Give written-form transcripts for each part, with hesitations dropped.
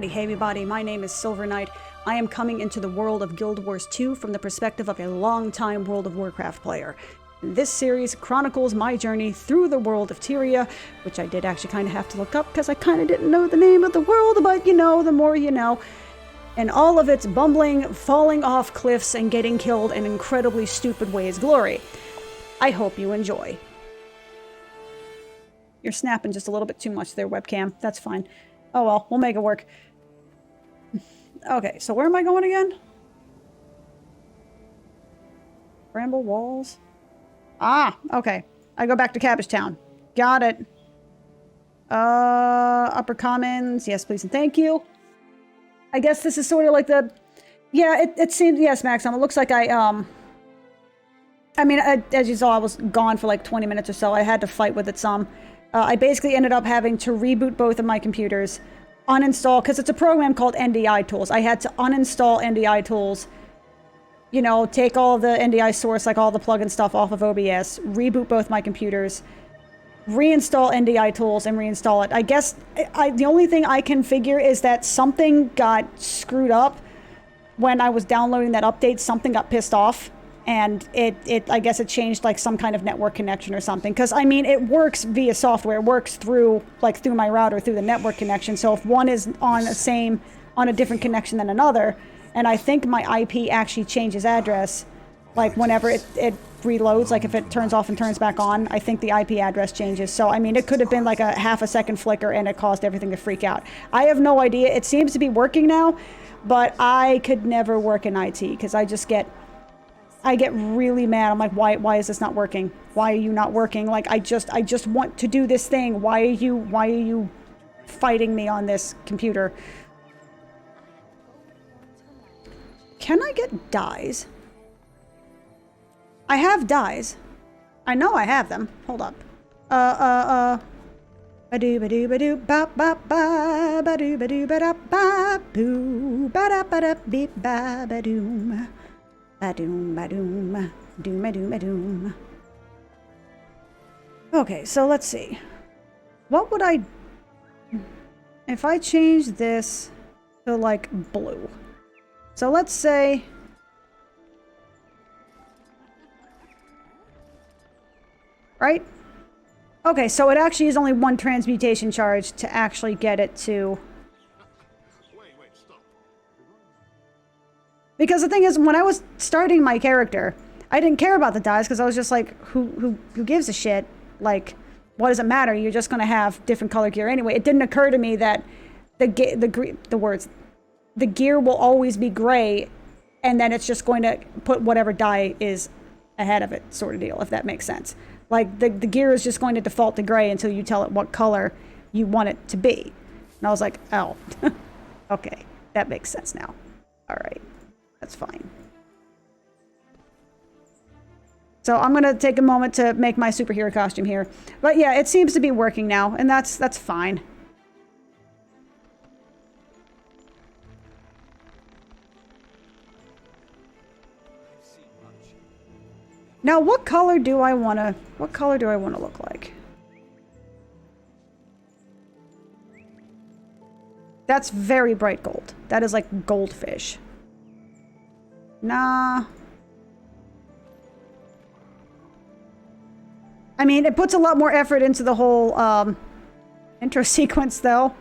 Hey everybody, my name is Silver Knight. I am coming into the world of Guild Wars 2 from the perspective of a long-time World of Warcraft player. This series chronicles my journey through the world of Tyria, which I did actually kind of have to look up because I kind of didn't know the name of the world, but you know, the more you know. And all of its bumbling, falling off cliffs, and getting killed in incredibly stupid ways glory. I hope you enjoy. You're snapping just a little bit too much there, webcam. That's fine. Oh well, we'll make it work. Okay, so where am I going again? Bramble Walls? Ah, okay. I go back to Cabbage Town. Got it. Upper Commons. Yes, please and thank you. I guess this is sort of like the... Yeah, it seems... Yes, Maxim. It looks like I mean, as you saw, I was gone for like 20 minutes or so. I had to fight with it some. I basically ended up having to reboot both of my computers. Uninstall, because it's a program called NDI Tools. I had to uninstall NDI Tools, you know, take all the NDI source, like all the plugin stuff off of OBS, reboot both my computers, reinstall NDI Tools, and reinstall it. I guess the only thing I can figure is that something got screwed up when I was downloading that update. Something got pissed off, and I guess it changed like some kind of network connection or something. Because I mean, it works via software. It works through my router, through the network connection. So if one is on a different connection than another, and I think my IP actually changes address, like whenever it reloads, like if it turns off and turns back on, I think the IP address changes. So I mean, it could have been like a half a second flicker, and it caused everything to freak out. I have no idea. It seems to be working now, but I could never work in IT because I get really mad. I'm like, why is this not working? Why are you not working? Like, I just want to do this thing. Why are you fighting me on this computer? Can I get dyes? I have dyes. I know I have them. Hold up. Ba-doo ba-doo ba-doo ba ba ba ba-doo ba-doo ba-da ba boo ba-da ba-da beep ba ba-doom. Ba-doom, ba-doom, doom, ba-doom, ba-doom. Okay, so let's see. What would I... If I change this to, like, blue. So let's say... Right? Okay, so it actually is only one transmutation charge to actually get it to... Because the thing is, when I was starting my character, I didn't care about the dyes because I was just like, who gives a shit? Like, what does it matter? You're just going to have different color gear anyway. It didn't occur to me that the gear will always be gray, and then it's just going to put whatever dye is ahead of it, sort of deal, if that makes sense. Like, the gear is just going to default to gray until you tell it what color you want it to be. And I was like, oh, okay, that makes sense now. All right. That's fine. So I'm going to take a moment to make my superhero costume here. But yeah, it seems to be working now, and that's fine. Now, what color do I want to look like? That's very bright gold. That is like goldfish. Nah. I mean, it puts a lot more effort into the whole intro sequence, though.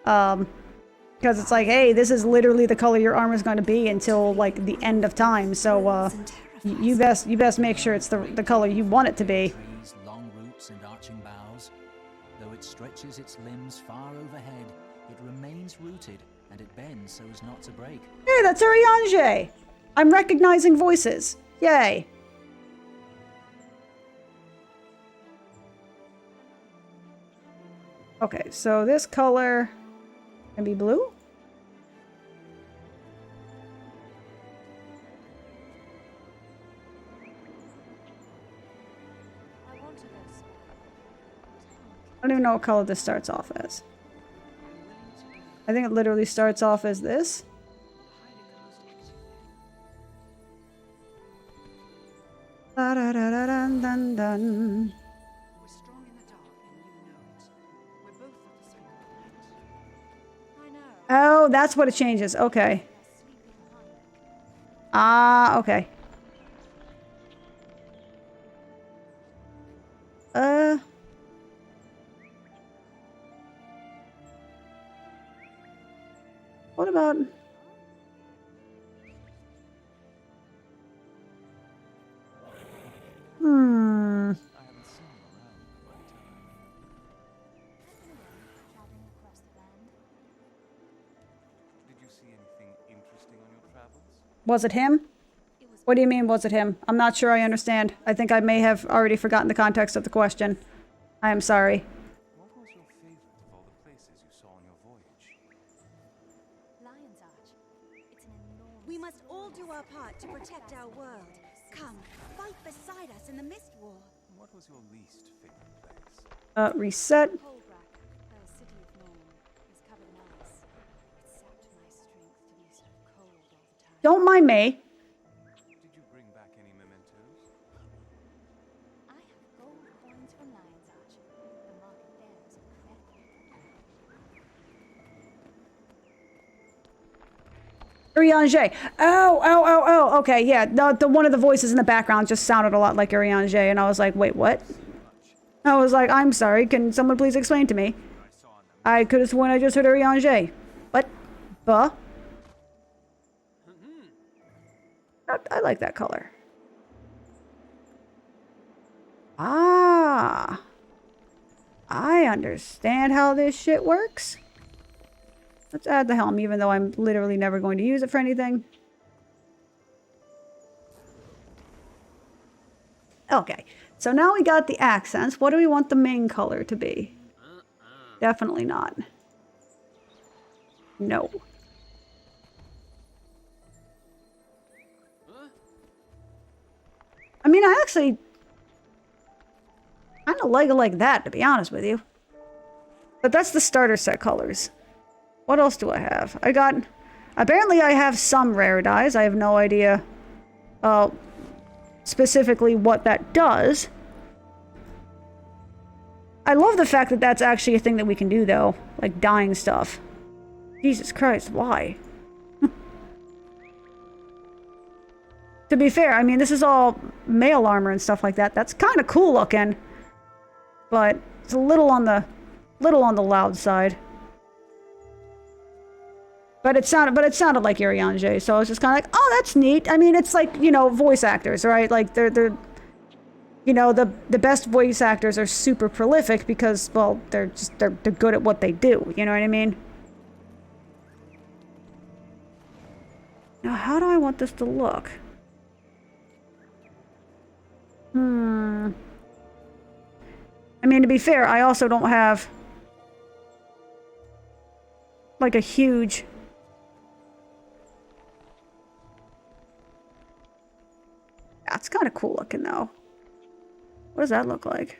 Because it's like, hey, this is literally the color your armor is going to be until, like, the end of time. So, you best make sure it's the color you want it to be. Long roots and arching boughs. Though it stretches its limbs far overhead, it remains rooted, and it bends so as not to break. Hey, that's Ariange! I'm recognizing voices. Yay. Okay, so this color can be blue. I don't even know what color this starts off as. I think it literally starts off as this. Da da da da dun dun dun. We're strong in the dark, and you know it. We're both of the same planet. I know. Oh, that's what it changes. Okay. Ah, okay. What about... Hmm. Did you see anything interesting on your travels? Was it him? What do you mean, was it him? I'm not sure I understand. I think I may have already forgotten the context of the question. I am sorry. What was your favorite of all the places you saw on your voyage? Lion's Arch. It's an enormous... We must all do our part to protect our world. Come, fight beside us in the Mist War. What was your least favorite place? Reset. Holbrook, a city of Norn, is covered in ice. It sapped my strength to be so cold all the time. Don't mind me. Did you bring back any mementos? I have gold coins from Lion's Arch. The market there is incredible. Urianger. Oh, okay, yeah. The one of the voices in the background just sounded a lot like Urianger, and I was like, wait, what? I was like, I'm sorry, can someone please explain to me? I could have sworn I just heard Urianger. What? Buh? I like that color. Ah. I understand how this shit works. Let's add the helm, even though I'm literally never going to use it for anything. Okay, so now we got the accents. What do we want the main color to be? Definitely not. No. I mean, I actually kind of like it like that, to be honest with you. But that's the starter set colors. What else do I have? I got... Apparently I have some rare dyes. I have no idea specifically what that does. I love the fact that that's actually a thing that we can do, though. Like, dyeing stuff. Jesus Christ, why? To be fair, I mean, this is all mail armor and stuff like that. That's kind of cool looking. But it's a little on the loud side. But it sounded like Urianger, so I was just kind of like, oh, that's neat. I mean, it's like, you know, voice actors, right? Like, they're you know, the best voice actors are super prolific because, well, they're good at what they do. You know what I mean? Now, how do I want this to look? I mean, to be fair, I also don't have like a huge... That's kind of cool looking, though. What does that look like?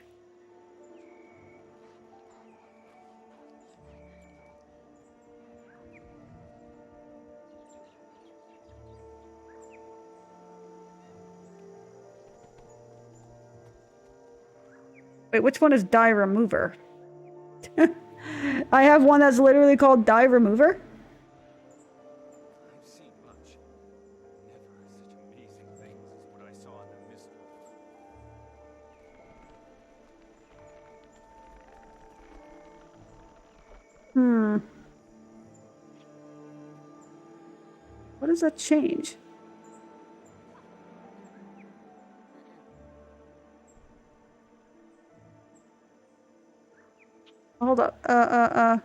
Wait, which one is dye remover? I have one that's literally called dye remover. I've seen much. Never such amazing things as what I saw in the Mist War. What does that change? Hold up.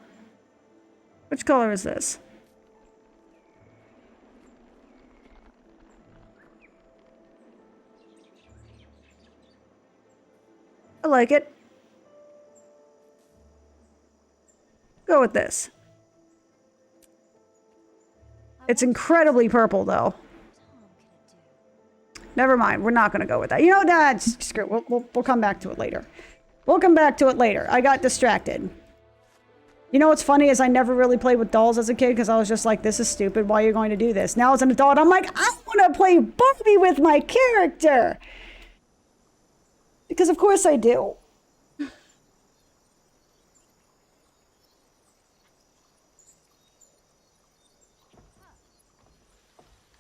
Which color is this? I like it. Go with this. It's incredibly purple, though. Never mind. We're not going to go with that. You know, Dad, screw it. We'll come back to it later. We'll come back to it later. I got distracted. You know what's funny is I never really played with dolls as a kid because I was just like, this is stupid. Why are you going to do this? Now as an adult, I'm like, I want to play Barbie with my character. Because of course I do.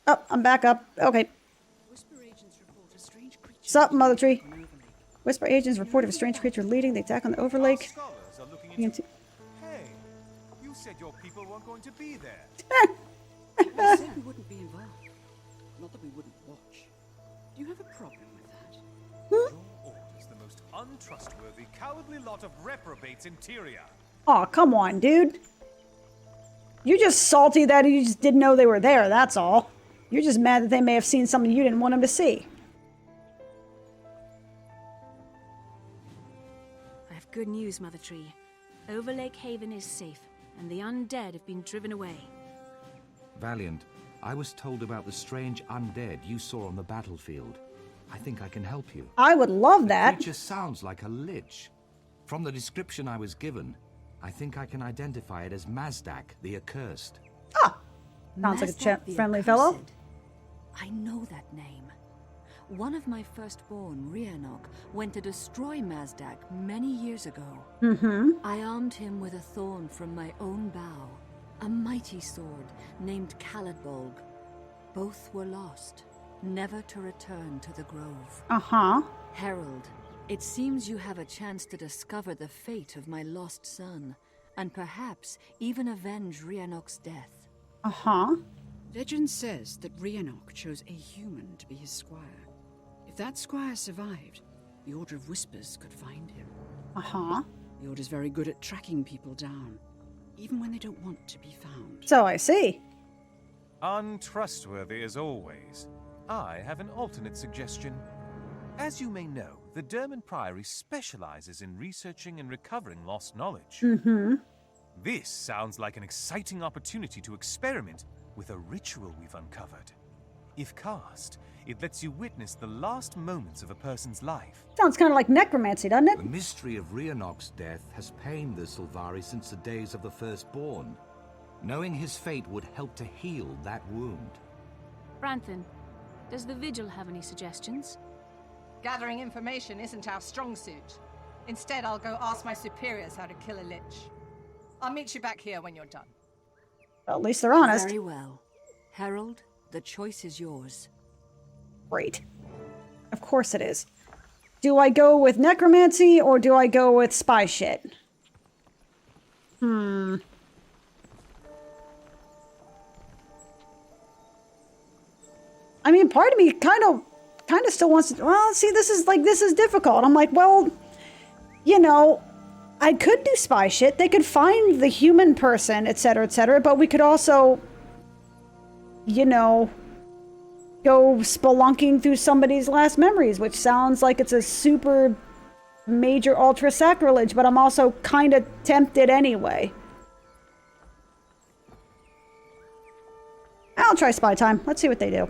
Oh, I'm back up. Okay. Whisper agents report a strange creature. Sup, Mother Tree? on Overlake. Whisper agents report of a strange creature leading the attack on the Overlake. Scholars are looking Into- Hey, you said your people weren't going to be there. I said we wouldn't be involved. Not that we wouldn't watch. Do you have a problem with that? Your order's the most untrustworthy, cowardly lot of reprobates in Tyria. Aw, come on, dude. You're just salty that you just didn't know they were there, that's all. You're just mad that they may have seen something you didn't want them to see. I have good news, Mother Tree. Overlake Haven is safe, and the undead have been driven away. Valiant, I was told about the strange undead you saw on the battlefield. I think I can help you. I would love The that. creature sounds like a lich. From the description I was given, I think I can identify it as Mazdak, the Accursed. Ah! Sounds like a Mazdak the friendly fellow. Accursed. I know that name. One of my firstborn, Rihannok, went to destroy Mazdak many years ago. Mm-hmm. I armed him with a thorn from my own bow, a mighty sword named Caladbolg. Both were lost, never to return to the grove. Uh-huh. Herald, it seems you have a chance to discover the fate of my lost son, and perhaps even avenge Rihannok's death. Uh-huh. Legend says that Rihannok chose a human to be his squire. If that squire survived, the Order of Whispers could find him. Uh-huh. The Order's very good at tracking people down, even when they don't want to be found. So I see. Untrustworthy as always. I have an alternate suggestion. As you may know, the Derman Priory specializes in researching and recovering lost knowledge. Mm-hmm. This sounds like an exciting opportunity to experiment with a ritual we've uncovered. If cast, it lets you witness the last moments of a person's life. Sounds kind of like necromancy, doesn't it? The mystery of Rihannok's death has pained the Sylvari since the days of the Firstborn. Knowing his fate would help to heal that wound. Branthan, does the Vigil have any suggestions? Gathering information isn't our strong suit. Instead, I'll go ask my superiors how to kill a lich. I'll meet you back here when you're done. Well, at least they're honest. Very well. Herald, the choice is yours. Great. Of course it is. Do I go with necromancy or do I go with spy shit? I mean, part of me kind of still wants to, well, see, this is difficult. I'm like, well, you know, I could do spy shit. They could find the human person, etc., but we could also, you know, go spelunking through somebody's last memories, which sounds like it's a super major ultra sacrilege, but I'm also kind of tempted anyway. I'll try spy time. Let's see what they do.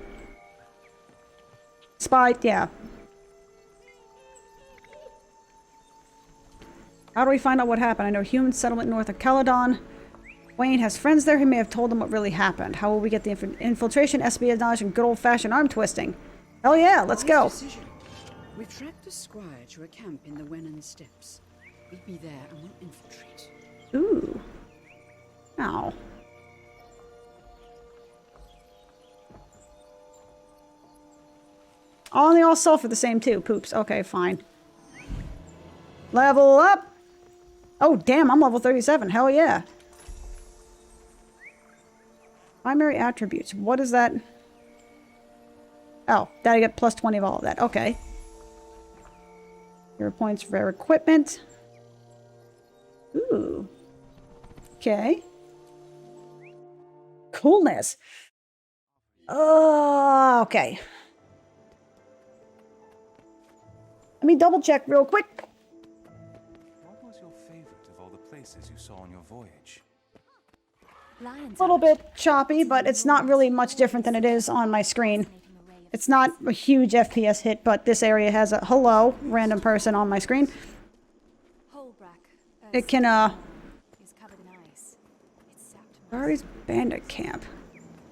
Spy, yeah. How do we find out what happened? I know human settlement north of Caledon. Wayne has friends there who may have told him what really happened. How will we get the infiltration, espionage, and good old-fashioned arm twisting? Hell yeah, let's go. Wise decision. We've tracked the squire to a camp in the Wenan Steppes. Meet me there and we'll infiltrate. Ooh. Ow. Oh, and they all suffer the same too. Poops. Okay, fine. Level up. Oh, damn, I'm level 37. Hell yeah. Primary attributes. What is that? Oh, that I get plus 20 of all of that. Okay. 0 points for rare equipment. Ooh. Okay. Coolness. Okay. Let me double check real quick. What was your favorite of all the places you saw on your voyage? A little bit choppy, but it's not really much different than it is on my screen. It's not a huge FPS hit, but this area has a hello, random person on my screen. It can, Where's Bandit Camp?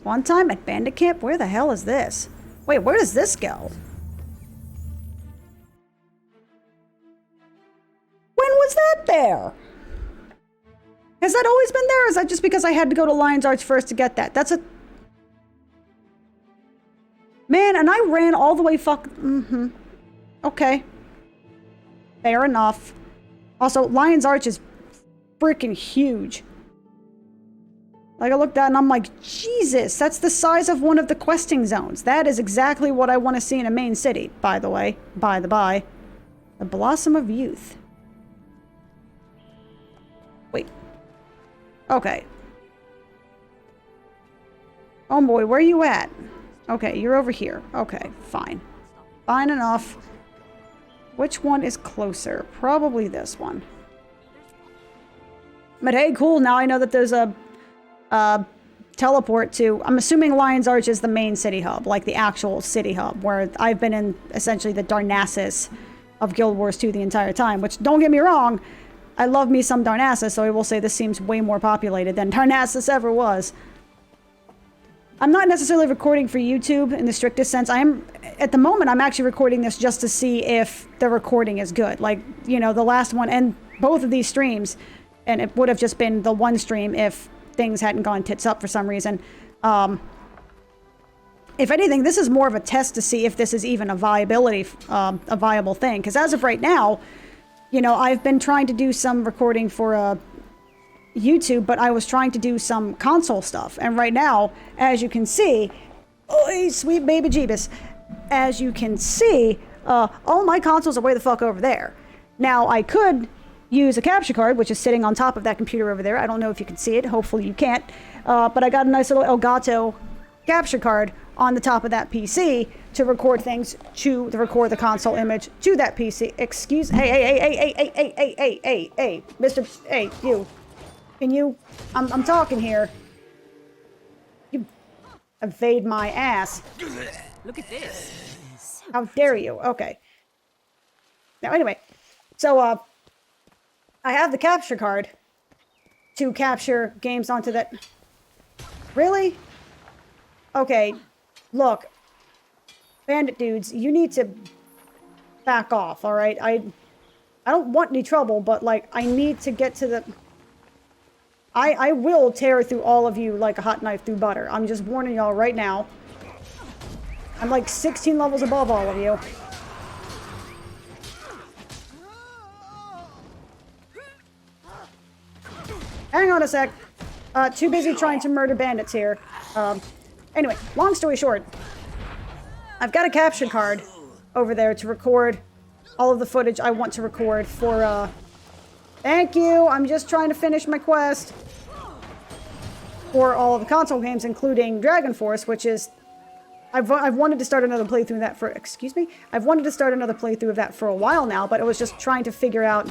One time at Bandit Camp? Where the hell is this? Wait, where does this go? When was that there? Has that always been there, or is that just because I had to go to Lion's Arch first to get that? That's a... Man, and I ran all the way Okay. Fair enough. Also, Lion's Arch is freaking huge. Like, I looked at it and I'm like, Jesus, that's the size of one of the questing zones. That is exactly what I want to see in a main city, by the way. By the by. The Blossom of Youth. Wait. Okay. Oh boy, where are you at? Okay, you're over here. Okay, fine. Fine enough. Which one is closer? Probably this one. But hey, cool. Now I know that there's a teleport to... I'm assuming Lion's Arch is the main city hub, like the actual city hub, where I've been in essentially the Darnassus of Guild Wars 2 the entire time, which, don't get me wrong, I love me some Darnassus, so I will say this seems way more populated than Darnassus ever was. I'm not necessarily recording for YouTube in the strictest sense. At the moment, I'm actually recording this just to see if the recording is good. Like, you know, the last one and both of these streams, and it would have just been the one stream if things hadn't gone tits up for some reason. If anything, this is more of a test to see if this is even a viable thing. Because as of right now, you know, I've been trying to do some recording for YouTube, but I was trying to do some console stuff. And right now, as you can see, oh, sweet baby Jeebus, as you can see, all my consoles are way the fuck over there. Now, I could use a capture card, which is sitting on top of that computer over there. I don't know if you can see it. Hopefully you can't. But I got a nice little Elgato capture card on the top of that PC to record things, to record the console image to that PC. Excuse, hey, Mr. Hey, you. Can you, I'm talking here. You evade my ass. Look at this. How dare you? Okay. Now, anyway, so, I have the capture card to capture games onto that. Really? Okay, look. Bandit dudes, you need to back off, alright? I don't want any trouble, but, like, I need to get to the... I will tear through all of you like a hot knife through butter. I'm just warning y'all right now. I'm like 16 levels above all of you. Hang on a sec. Too busy trying to murder bandits here. Anyway, long story short. I've got a capture card over there to record all of the footage I want to record for, Thank you! I'm just trying to finish my quest. For all of the console games, including Dragon Force, which is... I've wanted to start another playthrough of that for... Excuse me? I've wanted to start another playthrough of that for a while now, but I was just trying to figure out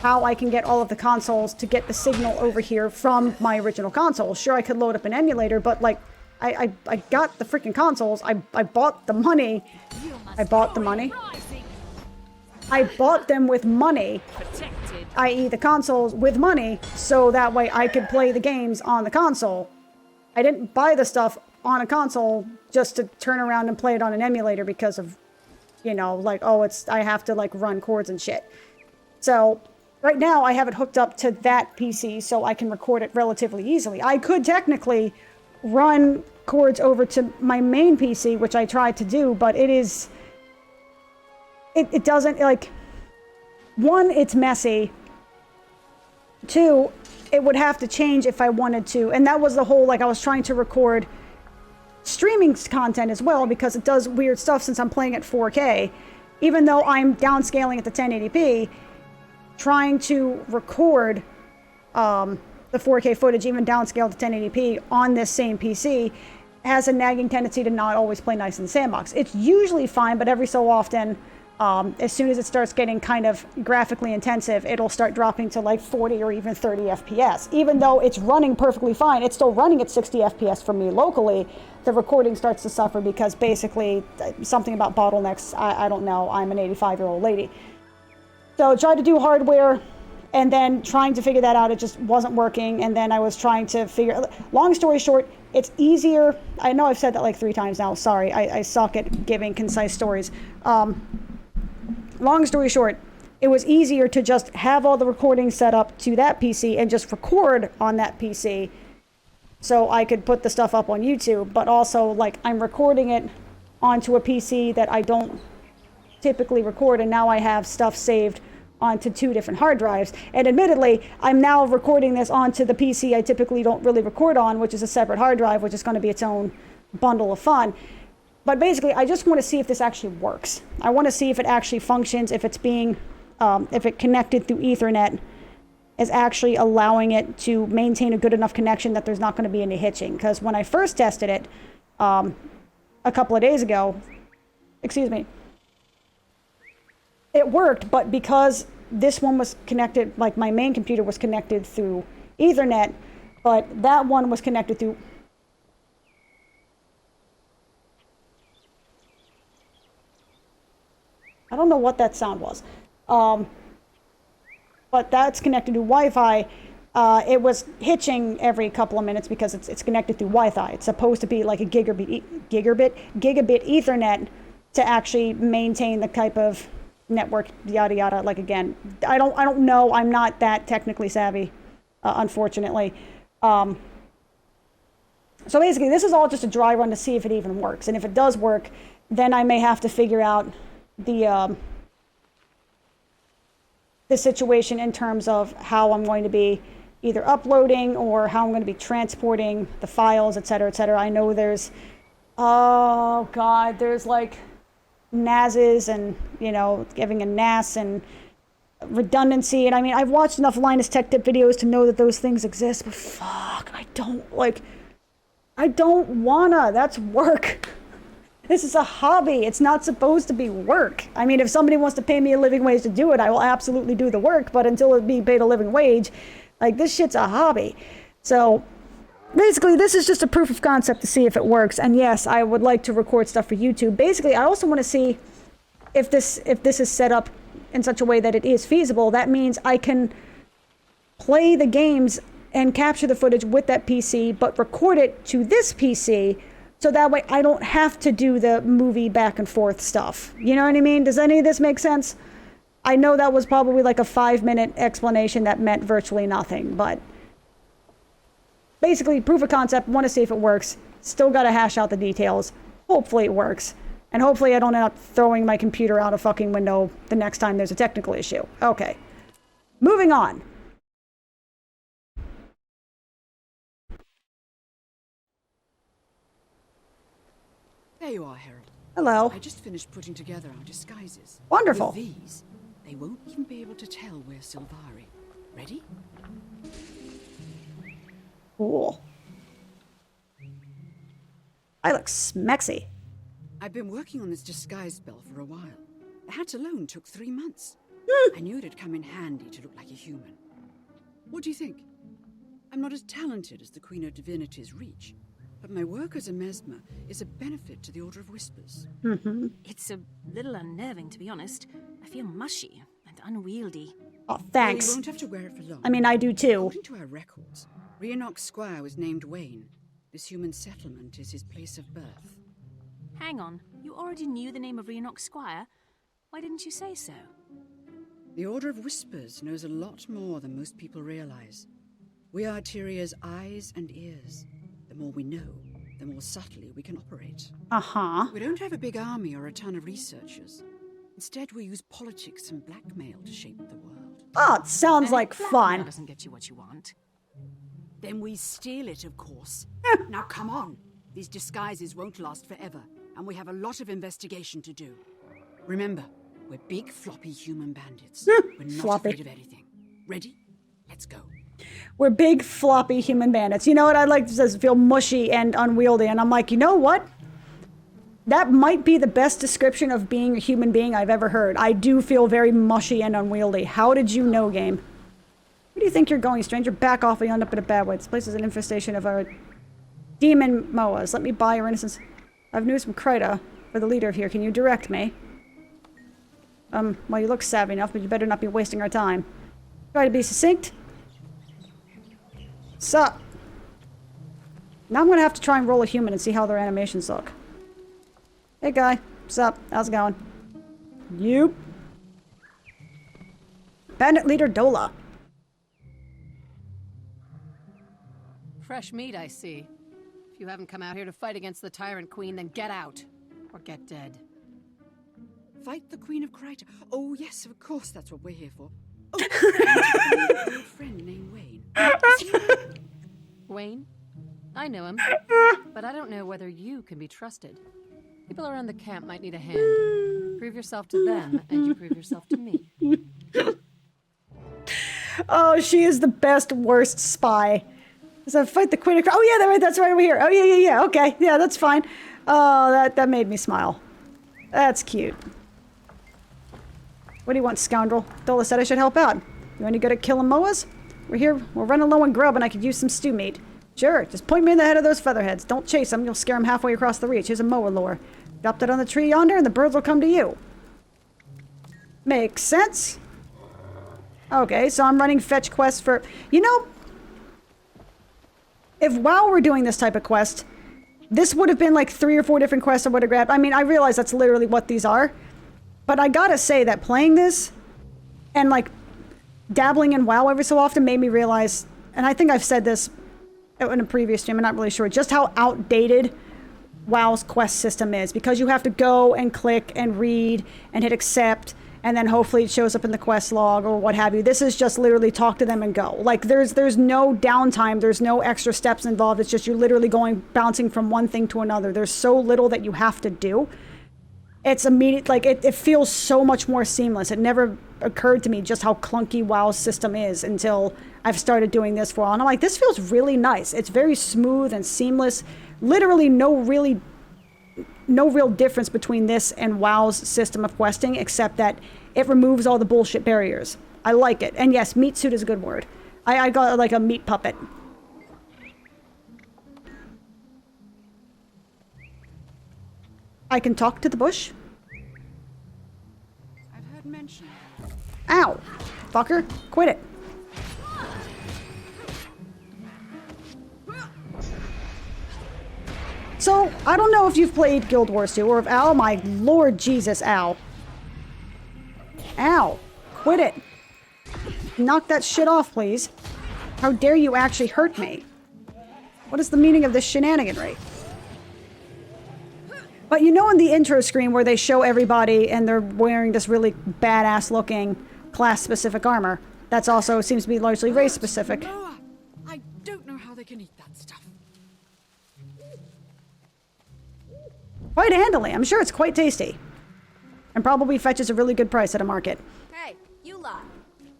how I can get all of the consoles to get the signal over here from my original console. Sure, I could load up an emulator, but, like, I got the freaking consoles. I bought the money. I bought the money. I bought them with money, i.e. the consoles with money, so that way I could play the games on the console. I didn't buy the stuff on a console just to turn around and play it on an emulator because of, you know, like, oh, I have to, like, run cords and shit. So, right now I have it hooked up to that PC so I can record it relatively easily. I could technically run cords over to my main PC, which I tried to do, but it is... It doesn't, like, one, it's messy. Two, it would have to change if I wanted to. And that was the whole, like, I was trying to record streaming content as well because it does weird stuff since I'm playing at 4K. Even though I'm downscaling at the 1080p, trying to record the 4K footage, even downscaled to 1080p on this same PC, has a nagging tendency to not always play nice in the sandbox. It's usually fine, but every so often... as soon as it starts getting kind of graphically intensive, it'll start dropping to like 40 or even 30 FPS. Even though it's running perfectly fine, it's still running at 60 FPS for me locally. The recording starts to suffer because basically something about bottlenecks, I don't know, I'm an 85-year-old lady. So I tried to do hardware and then trying to figure that out, it just wasn't working. And then I was trying to figure, long story short, it's easier. I know I've said that like 3 times now, sorry, I suck at giving concise stories. Long story short, it was easier to just have all the recordings set up to that PC and just record on that PC so I could put the stuff up on YouTube. But also, like, I'm recording it onto a PC that I don't typically record, and now I have stuff saved onto 2 different hard drives. And admittedly, I'm now recording this onto the PC I typically don't really record on, which is a separate hard drive, which is going to be its own bundle of fun. But basically, I just want to see if this actually works. I want to see if it actually functions, if it's being, if it connected through Ethernet is actually allowing it to maintain a good enough connection that there's not going to be any hitching. Because when I first tested it a couple of days ago, excuse me, it worked, but because this one was connected, like my main computer was connected through Ethernet, but that one was connected through... I don't know what that sound was. But that's connected to Wi-Fi. It was hitching every couple of minutes because it's connected through Wi-Fi. It's supposed to be like a gigabit Ethernet to actually maintain the type of network, yada yada. Like, again, I don't know. I'm not that technically savvy, unfortunately. So basically, this is all just a dry run to see if it even works. And if it does work, then I may have to figure out the situation in terms of how I'm going to be either uploading or how I'm going to be transporting the files, etc., etc. I know there's, oh God, there's like NASes and, you know, giving a NAS and redundancy. And I mean, I've watched enough Linus Tech Tip videos to know that those things exist, but fuck, I don't wanna, that's work. This is a hobby. It's not supposed to be work. I mean, if somebody wants to pay me a living wage to do it, I will absolutely do the work, but until it be paid a living wage, like, this shit's a hobby. So basically, this is just a proof of concept to see if it works. And yes, I would like to record stuff for YouTube. Basically, I also want to see if this is set up in such a way that it is feasible. That means I can play the games and capture the footage with that PC, but record it to this PC, so that way I don't have to do the movie back and forth stuff. You know what I mean? Does any of this make sense? I know that was probably like a 5-minute explanation that meant virtually nothing, but basically, proof of concept, want to see if it works. Still got to hash out the details. Hopefully it works. And hopefully I don't end up throwing my computer out a fucking window the next time there's a technical issue. Okay. Moving on. There you are, Harold. Hello. I just finished putting together our disguises. Wonderful. With these, they won't even be able to tell we're Sylvari. Ready? Cool. I look smexy. I've been working on this disguise spell for a while. The hat alone took 3 months. I knew it'd come in handy to look like a human. What do you think? I'm not as talented as the Queen of Divinity's Reach, but my work as a mesmer is a benefit to the Order of Whispers. Mm-hmm. It's a little unnerving, to be honest. I feel mushy and unwieldy. Oh, thanks. Well, you won't have to wear it for long. I mean, I do too. According to our records, Rihannok's squire was named Wayne. This human settlement is his place of birth. Hang on, you already knew the name of Rihannok Squire? Why didn't you say so? The Order of Whispers knows a lot more than most people realize. We are Tyria's eyes and ears. The more we know, the more subtly we can operate. Uh-huh. We don't have a big army or a ton of researchers. Instead, we use politics and blackmail to shape the world. Oh, it sounds And like blackmail fun. doesn't get you what you want. Then we steal it, of course. Now come on. These disguises won't last forever, and we have a lot of investigation to do. Remember, we're big, floppy human bandits. We're not Floppy. afraid of anything. Ready? Let's go. We're big, floppy human bandits. You know what? I like to feel mushy and unwieldy, and I'm like, you know what? That might be the best description of being a human being I've ever heard. I do feel very mushy and unwieldy. How did you know, game? Where do you think you're going, stranger? Back off or you end up in a bad way. This place is an infestation of our demon moas. Let me buy your innocence. I've news from Kryta for the leader here. Can you direct me? Well, you look savvy enough, but you better not be wasting our time. Try to be succinct. Sup? Now I'm gonna have to try and roll a human and see how their animations look. Hey guy, sup? How's it going? You? Bandit leader Dola. Fresh meat, I see. If you haven't come out here to fight against the Tyrant Queen, then get out. or get dead. Fight the Queen of Kryta. Oh, yes, of course, that's what we're here for. Oh, an old friend named Wayne. Wayne? I know him, but I don't know whether you can be trusted. People around the camp might need a hand. Prove yourself to them, and you prove yourself to me. Oh, she is the best, worst spy. So fight the Queen of... Oh, yeah, that's right over here. Oh, yeah. Okay, yeah, that's fine. Oh, that made me smile. That's cute. What do you want, scoundrel? Dola said I should help out. You any good at killing moas? We're running low on grub and I could use some stew meat. Sure, just point me in the head of those featherheads. Don't chase them, you'll scare them halfway across the reach. Here's a moa lure. Drop it on the tree yonder and the birds will come to you. Makes sense. Okay, so I'm running fetch quests for... You know, if WoW were doing this type of quest, this would have been like 3 or 4 different quests I would have grabbed. I mean, I realize that's literally what these are. But I gotta say that playing this and like dabbling in WoW every so often made me realize, and I think I've said this in a previous stream, I'm not really sure, just how outdated WoW's quest system is. Because you have to go and click and read and hit accept, and then hopefully it shows up in the quest log or what have you. This is just literally talk to them and go. Like there's no downtime, there's no extra steps involved. It's just you literally bouncing from one thing to another. There's so little that you have to do. It's immediate, like it feels so much more seamless. It never occurred to me just how clunky WoW's system is until I've started doing this for a while. And I'm like, this feels really nice. It's very smooth and seamless. Literally no real difference between this and WoW's system of questing, except that it removes all the bullshit barriers. I like it. And yes, meat suit is a good word. I got like a meat puppet. I can talk to the bush? I've heard mention. Ow! Fucker, quit it. So, I don't know if you've played Guild Wars 2, or if... Oh my Lord Jesus, ow. Ow. Quit it. Knock that shit off, please. How dare you actually hurt me? What is the meaning of this shenaniganry? But you know in the intro screen where they show everybody and they're wearing this really badass looking class-specific armor. That's also seems to be largely race-specific. I don't know how they can eat that stuff. Quite handily. I'm sure it's quite tasty. And probably fetches a really good price at a market. Hey, you lot.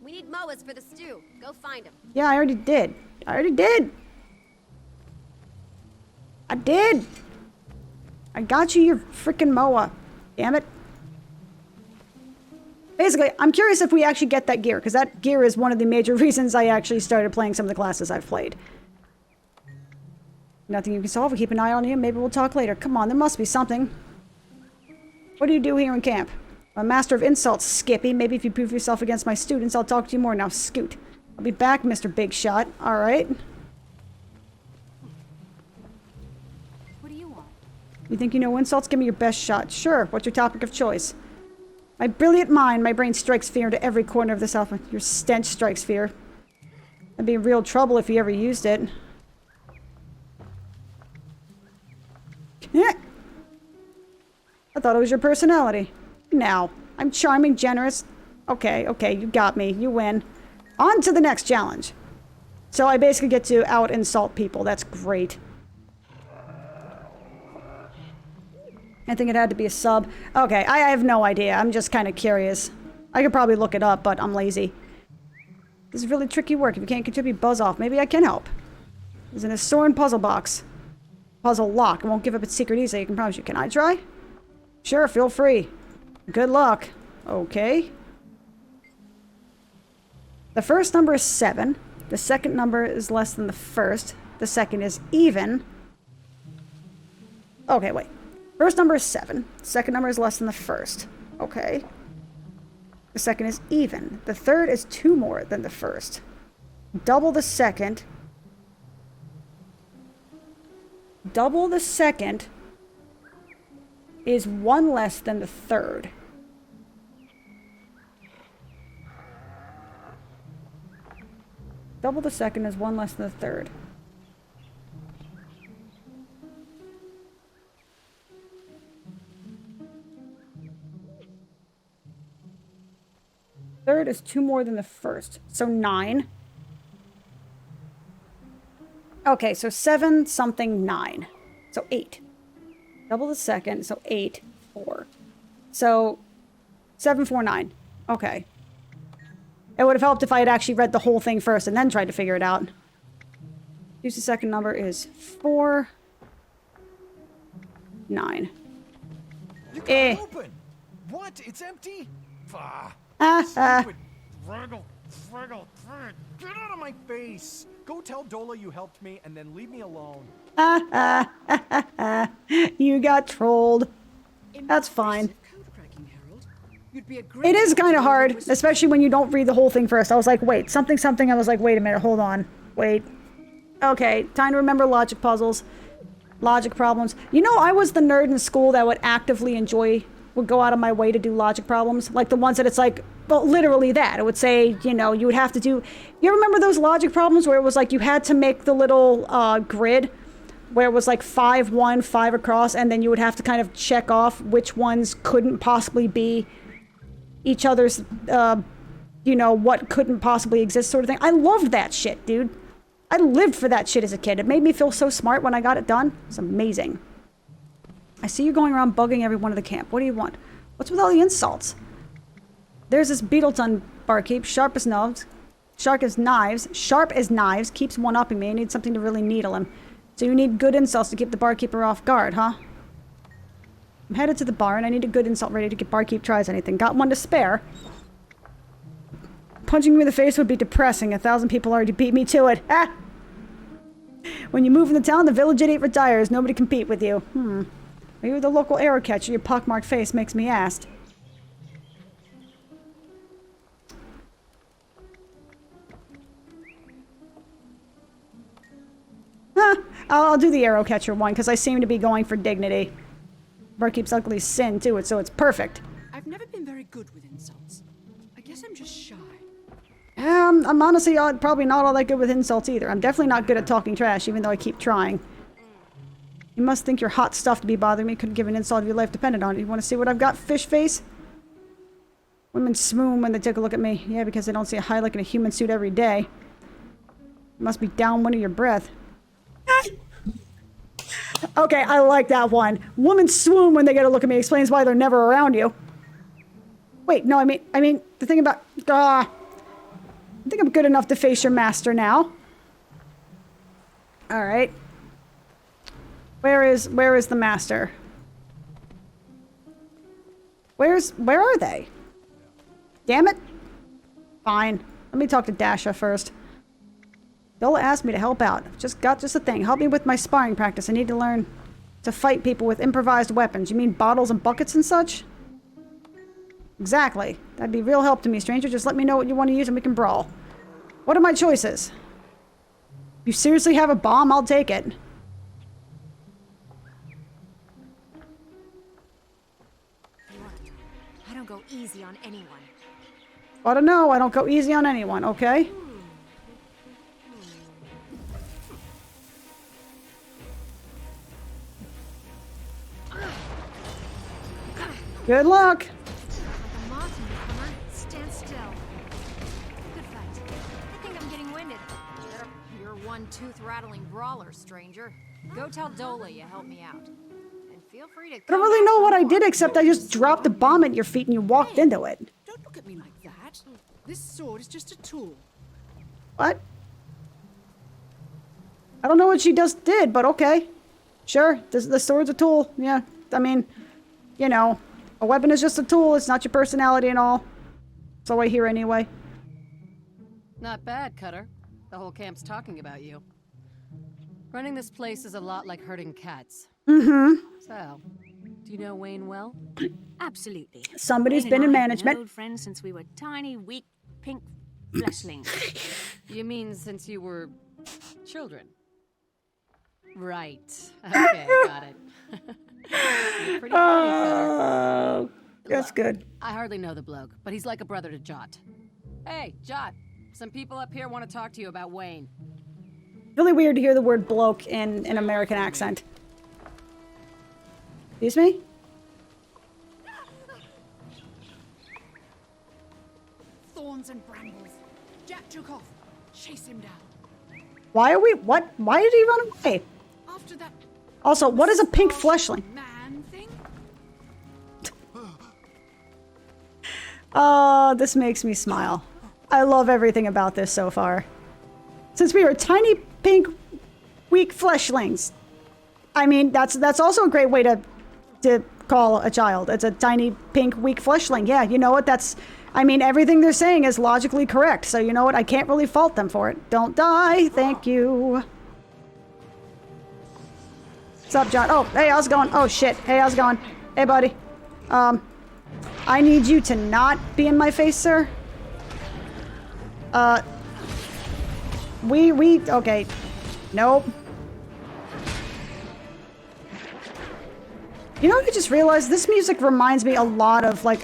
We need moas for the stew. Go find them. Yeah, I already did. I did! I got you your frickin' moa. Damn it. Basically, I'm curious if we actually get that gear, because that gear is one of the major reasons I actually started playing some of the classes I've played. Nothing you can solve. We'll keep an eye on you. Maybe we'll talk later. Come on, there must be something. What do you do here in camp? I'm a master of insults, Skippy. Maybe if you prove yourself against my students, I'll talk to you more. Now scoot. I'll be back, Mr. Big Shot. Alright. What do you want? You think you know insults? Give me your best shot. Sure. What's your topic of choice? My brilliant mind. My brain strikes fear into every corner of this outfit. Your stench strikes fear. That'd be real trouble if you ever used it. Yeah. I thought it was your personality. Now, I'm charming, generous. Okay, you got me. You win. On to the next challenge. So I basically get to out-insult people. That's great. I think it had to be a sub. Okay, I have no idea. I'm just kind of curious. I could probably look it up, but I'm lazy. This is really tricky work. If you can't contribute, buzz off. Maybe I can help. There's an Asoran puzzle box. Puzzle lock. It won't give up its secret easily, I can promise you. Can I try? Sure, feel free. Good luck. Okay. The first number is 7. The second number is less than the first. The second is even. Okay, wait. First number is 7. Second number is less than the first. Okay. The second is even. The third is 2 more than the first. Double the second. Double the second is 1 less than the third. Double the second is 1 less than the third. Third is 2 more than the first. So 9. Okay, so 7 something 9. So 8. Double the second, so 8, 4. So 7, 4, 9. Okay. It would have helped if I had actually read the whole thing first and then tried to figure it out. Use the second number is 4, 9. You can't open. What? It's empty. Stupid friggle. Get out of my face. Go tell Dola you helped me and then leave me alone. You got trolled. That's fine. It is kind of hard, especially when you don't read the whole thing first. I was like, wait, something. I was like, wait a minute, hold on. Wait. Okay, time to remember logic puzzles. Logic problems. You know, I was the nerd in school that would actively would go out of my way to do logic problems. Like the ones that it's like, well, literally that. It would say, you know, you would have to do... You remember those logic problems where it was like you had to make the little grid where it was like 5, 1, 5 across, and then you would have to kind of check off which ones couldn't possibly be each other's, you know, what couldn't possibly exist sort of thing. I loved that shit, dude. I lived for that shit as a kid. It made me feel so smart when I got it done. It's amazing. I see you going around bugging everyone at the camp. What do you want? What's with all the insults? There's this Beetleton barkeep, sharp as knives, keeps one-upping me. I need something to really needle him. So you need good insults to keep the barkeeper off guard, huh? I'm headed to the bar and I need a good insult ready to get barkeep tries anything. Got one to spare. Punching me in the face would be depressing. 1,000 people already beat me to it. Ah! When you move into town, the village idiot retires. Nobody compete with you. Are you the local arrow catcher? Your pockmarked face makes me asked. I'll do the arrow catcher one, because I seem to be going for dignity. Barkeep's ugly sin to it, so it's perfect. I've never been very good with insults. I guess I'm just shy. I'm honestly probably not all that good with insults either. I'm definitely not good at talking trash, even though I keep trying. You must think you're hot stuff to be bothering me. Couldn't give an insult if your life depended on it. You want to see what I've got, fish face? Women swoon when they take a look at me. Yeah, because they don't see a Hylic in a human suit every day. You must be down one of your breath. Okay, I like that one. Women swoon when they get a look at me. Explains why they're never around you. Wait, no, I mean, the thing about... I think I'm good enough to face your master now. Alright. Where is the master? Where are they? Damn it. Fine. Let me talk to Dasha first. Dola asked me to help out. Just a thing. Help me with my sparring practice. I need to learn to fight people with improvised weapons. You mean bottles and buckets and such? Exactly. That'd be real help to me, stranger. Just let me know what you want to use and we can brawl. What are my choices? You seriously have a bomb? I'll take it. I don't go easy on anyone. I don't know. I don't go easy on anyone, okay? Good luck. Stand still. Good fight. I think I'm getting winded. You're one tooth-rattling brawler, stranger. Go tell Dola you helped me out. And feel free to... I don't really know what I did except I just dropped a bomb at your feet and you walked into it. Don't look at me like that. This sword is just a tool. What? I don't know what she just did, but okay. Sure, the sword's a tool. Yeah, I mean, you know, a weapon is just a tool. It's not your personality and all. So I hear anyway. Not bad, Cutter. The whole camp's talking about you. Running this place is a lot like herding cats. Mm-hmm. So, do you know Wayne well? Absolutely. Somebody's Wayne been in and I have management. Been old friends since we were tiny, weak, pink fleshlings. You mean since you were children? Right. Okay, got it. You're pretty funny, Cutter. That's Look, good. I hardly know the bloke, but he's like a brother to Jot. Hey, Jot, some people up here want to talk to you about Wayne. Really weird to hear the word bloke in an American accent. Excuse me? thorns and brambles. Jack took off. Chase him down. Why are we... What? Why did he run away? After that... Also, what is a pink fleshling? Man thing? Oh, this makes me smile. I love everything about this so far. Since we are tiny, pink, weak fleshlings. I mean, that's also a great way to call a child. It's a tiny, pink, weak fleshling. Yeah, you know what? That's... I mean, everything they're saying is logically correct. So you know what? I can't really fault them for it. Don't die. Thank you. What's up, John? Oh, hey, how's it going? Oh, shit. Hey, how's it going? Hey, buddy. I need you to not be in my face, sir. Okay. Nope. You know what I just realized? This music reminds me a lot of, like,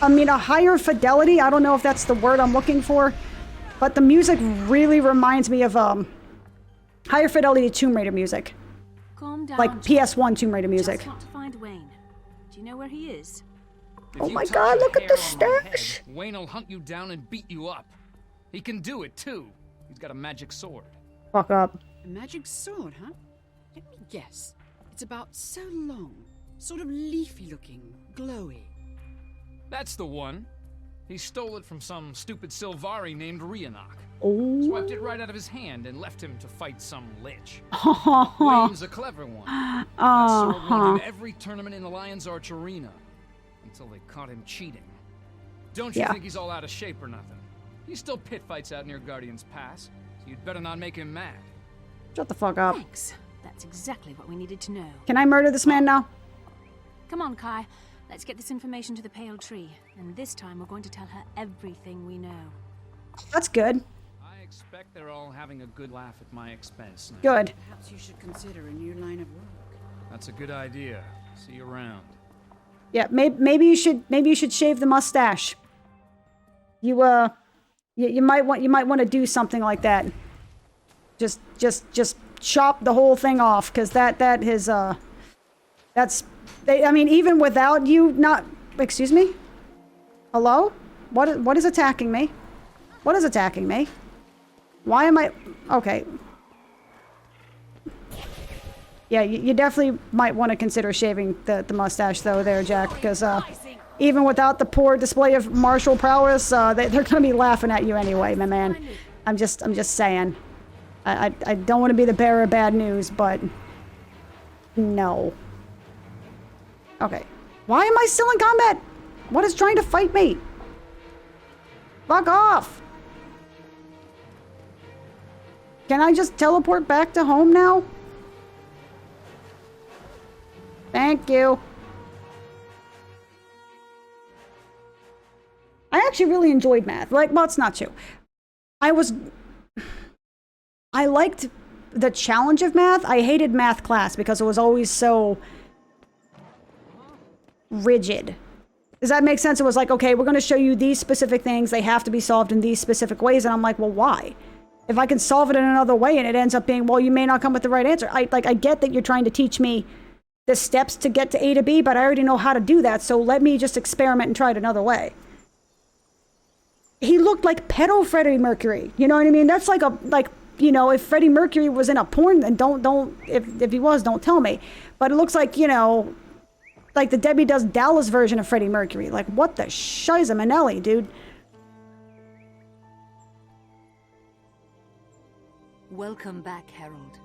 I mean, a higher fidelity. I don't know if that's the word I'm looking for, but the music really reminds me of, higher fidelity Tomb Raider music. Calm down. Like PS1 Tomb Raider music. Just want to find Wayne. Do you know where he is? Oh my god, look at the stash! Wayne will hunt you down and beat you up. He can do it, too. He's got a magic sword. Fuck up. A magic sword, huh? Let me guess. It's about so long. Sort of leafy looking, glowy. That's the one. He stole it from some stupid Sylvari named Rihannok. Oh. Swiped it right out of his hand and left him to fight some lich. Wayne's a clever one. That sword won him every tournament in the Lion's Arch Arena. Until they caught him cheating. Don't you think he's all out of shape or nothing? He still pit fights out near Guardian's Pass, so you'd better not make him mad. Shut the fuck up. Thanks. That's exactly what we needed to know. Can I murder this man now? Come on, Kai. Let's get this information to the Pale Tree. And this time we're going to tell her everything we know. That's good. I expect they're all having a good laugh at my expense now. Good. Perhaps you should consider a new line of work. That's a good idea. See you around. Yeah, maybe you should shave the mustache. You might want to do something like that. Just chop the whole thing off, because that is that's I mean, even without you not... Excuse me? Hello? What is attacking me? What is attacking me? Why am I... Okay. Yeah, you definitely might want to consider shaving the mustache, though, there, Jack, because even without the poor display of martial prowess, they're going to be laughing at you anyway, my man. I'm just saying. I don't want to be the bearer of bad news, but no. Okay. Why am I still in combat? What is trying to fight me? Fuck off! Can I just teleport back to home now? Thank you. I actually really enjoyed math. Like, well, it's not true. I liked the challenge of math. I hated math class because it was always so rigid. Does that make sense? It was like, okay, we're going to show you these specific things. They have to be solved in these specific ways. And I'm like, well, why? If I can solve it in another way and it ends up being, well, you may not come with the right answer. I get that you're trying to teach me the steps to get to A to B, but I already know how to do that. So let me just experiment and try it another way. He looked like pedo Freddie Mercury. You know what I mean? That's like you know, if Freddie Mercury was in a porn, then if he was, don't tell me. But it looks like, you know, like the Debbie Does Dallas version of Freddie Mercury. Like, what the shiza Manelli, dude? Welcome back, Herald.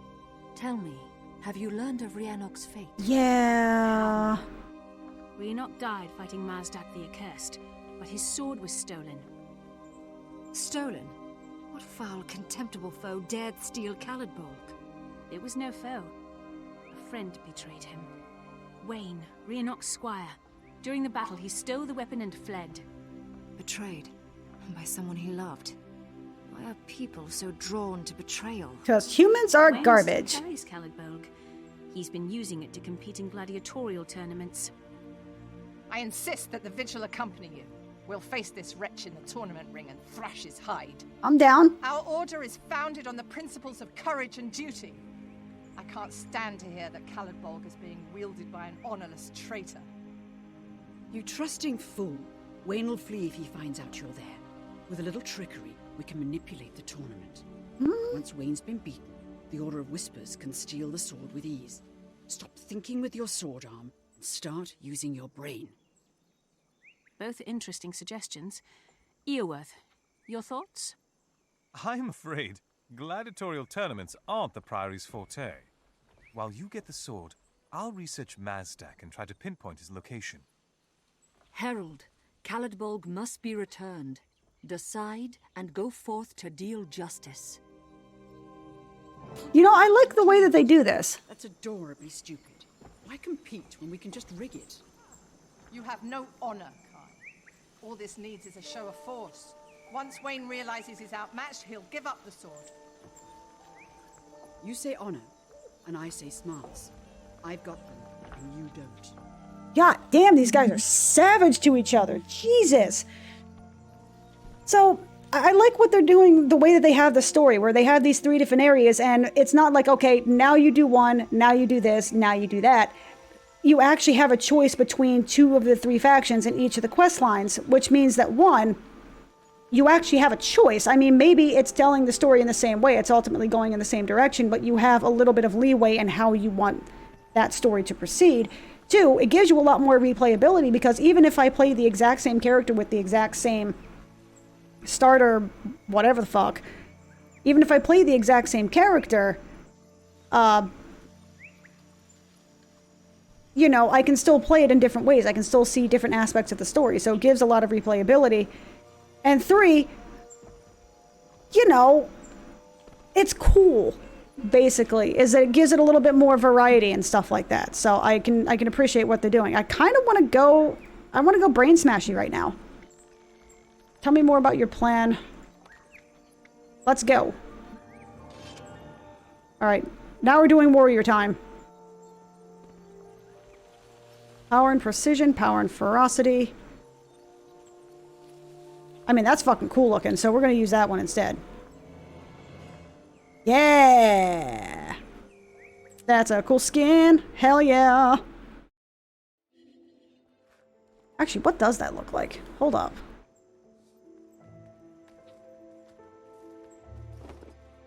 Tell me, have you learned of Rihannok's fate? Yeah. Rihannok died fighting Mazdak the Accursed, but his sword was stolen. Stolen? What foul, contemptible foe dared steal Caladbolg? It was no foe. A friend betrayed him. Wayne, Rihannok's squire. During the battle, he stole the weapon and fled. Betrayed? By someone he loved? Why are people so drawn to betrayal? Because humans are Wayne garbage. Still carries Caladbolg. He's been using it to compete in gladiatorial tournaments. I insist that the Vigil accompany you. We'll face this wretch in the tournament ring and thrash his hide. I'm down. Our order is founded on the principles of courage and duty. I can't stand to hear that Caladbolg is being wielded by an honorless traitor. You trusting fool. Wayne will flee if he finds out you're there. With a little trickery, we can manipulate the tournament. Hmm? Once Wayne's been beaten, the Order of Whispers can steal the sword with ease. Stop thinking with your sword arm and start using your brain. Both interesting suggestions. Earworth, your thoughts? I'm afraid gladiatorial tournaments aren't the Priory's forte. While you get the sword, I'll research Mazdak and try to pinpoint his location. Herald, Caladbolg must be returned. Decide and go forth to deal justice. You know, I like the way that they do this. That's adorably stupid. Why compete when we can just rig it? You have no honor, Kai. All this needs is a show of force. Once Wayne realizes he's outmatched, he'll give up the sword. You say honor, and I say smarts. I've got them, and you don't. God damn, these guys are savage to each other. Jesus. So, I like what they're doing, the way that they have the story, where they have these 3 different areas, and it's not like, okay, now you do one, now you do this, now you do that. You actually have a choice between 2 of the 3 factions in each of the quest lines, which means that 1, you actually have a choice. I mean, maybe it's telling the story in the same way, it's ultimately going in the same direction, but you have a little bit of leeway in how you want that story to proceed. 2, it gives you a lot more replayability, because even if I play the exact same character with the exact same starter, whatever the fuck, even if I play the exact same character, you know, I can still play it in different ways. I can still see different aspects of the story, so it gives a lot of replayability. And 3, you know, it's cool, basically, is that it gives it a little bit more variety and stuff like that. So I can appreciate what they're doing. I kind of want to go, I want to go brain smashy right now. Tell me more about your plan. Let's go. Alright, now we're doing warrior time. Power and precision, power and ferocity. I mean, that's fucking cool looking, so we're going to use that one instead. Yeah! That's a cool skin. Hell yeah! Actually, what does that look like? Hold up.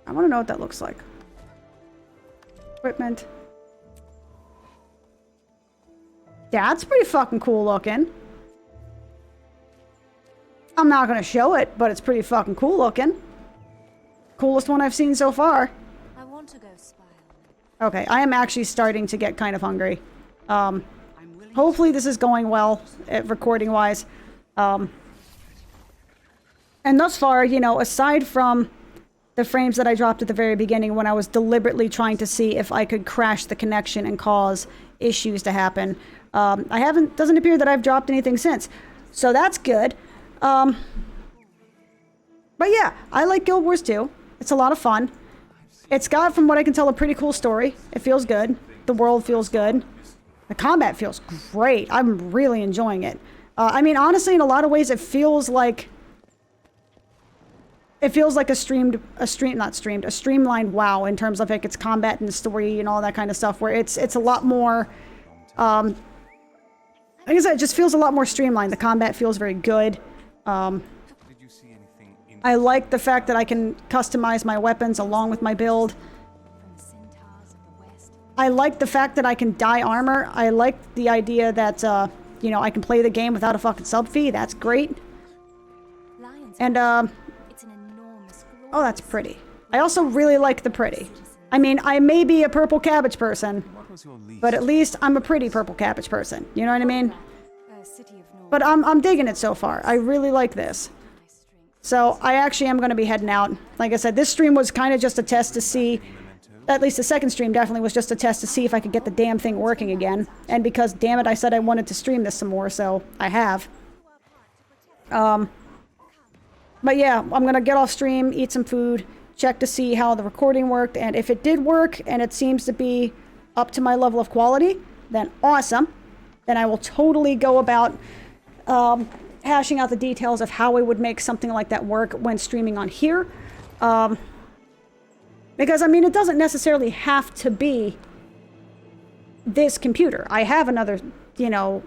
I want to know what that looks like. Equipment. That's pretty fucking cool looking. I'm not going to show it, but it's pretty fucking cool looking. Coolest one I've seen so far. I want to go spy. Okay, I am actually starting to get kind of hungry. Hopefully this is going well, recording-wise. And thus far, you know, aside from the frames that I dropped at the very beginning when I was deliberately trying to see if I could crash the connection and cause issues to happen, doesn't appear that I've dropped anything since. So that's good. But yeah, I like Guild Wars 2. It's a lot of fun. It's got, from what I can tell, a pretty cool story. It feels good. The world feels good. The combat feels great. I'm really enjoying it. I mean, honestly, in a lot of ways, it feels like a streamlined WoW in terms of like its combat and story and all that kind of stuff, where it's a lot more, like I said, it just feels a lot more streamlined. The combat feels very good. I like the fact that I can customize my weapons along with my build. I like the fact that I can dye armor. I like the idea that, you know, I can play the game without a fucking sub fee. That's great. And, oh, that's pretty. I also really like the pretty. I mean, I may be a purple cabbage person, but at least I'm a pretty purple cabbage person. You know what I mean? But I'm digging it so far. I really like this. So I actually am going to be heading out. Like I said, this stream was kind of just a test to see, at least the second stream definitely was just a test to see if I could get the damn thing working again. And because, damn it, I said I wanted to stream this some more, so I have. But yeah, I'm going to get off stream, eat some food, check to see how the recording worked, and if it did work and it seems to be up to my level of quality, then awesome. Then I will totally go about hashing out the details of how I would make something like that work when streaming on here. Because, I mean, it doesn't necessarily have to be this computer. I have another, you know,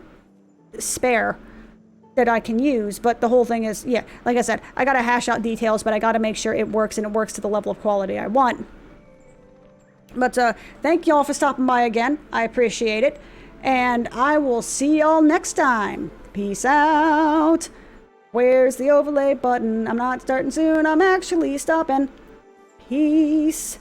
spare that I can use, but the whole thing is, yeah, like I said, I gotta hash out details, but I gotta make sure it works and it works to the level of quality I want. But thank y'all for stopping by again. I appreciate it. And I will see y'all next time. Peace out. Where's the overlay button? I'm not starting soon. I'm actually stopping. Peace.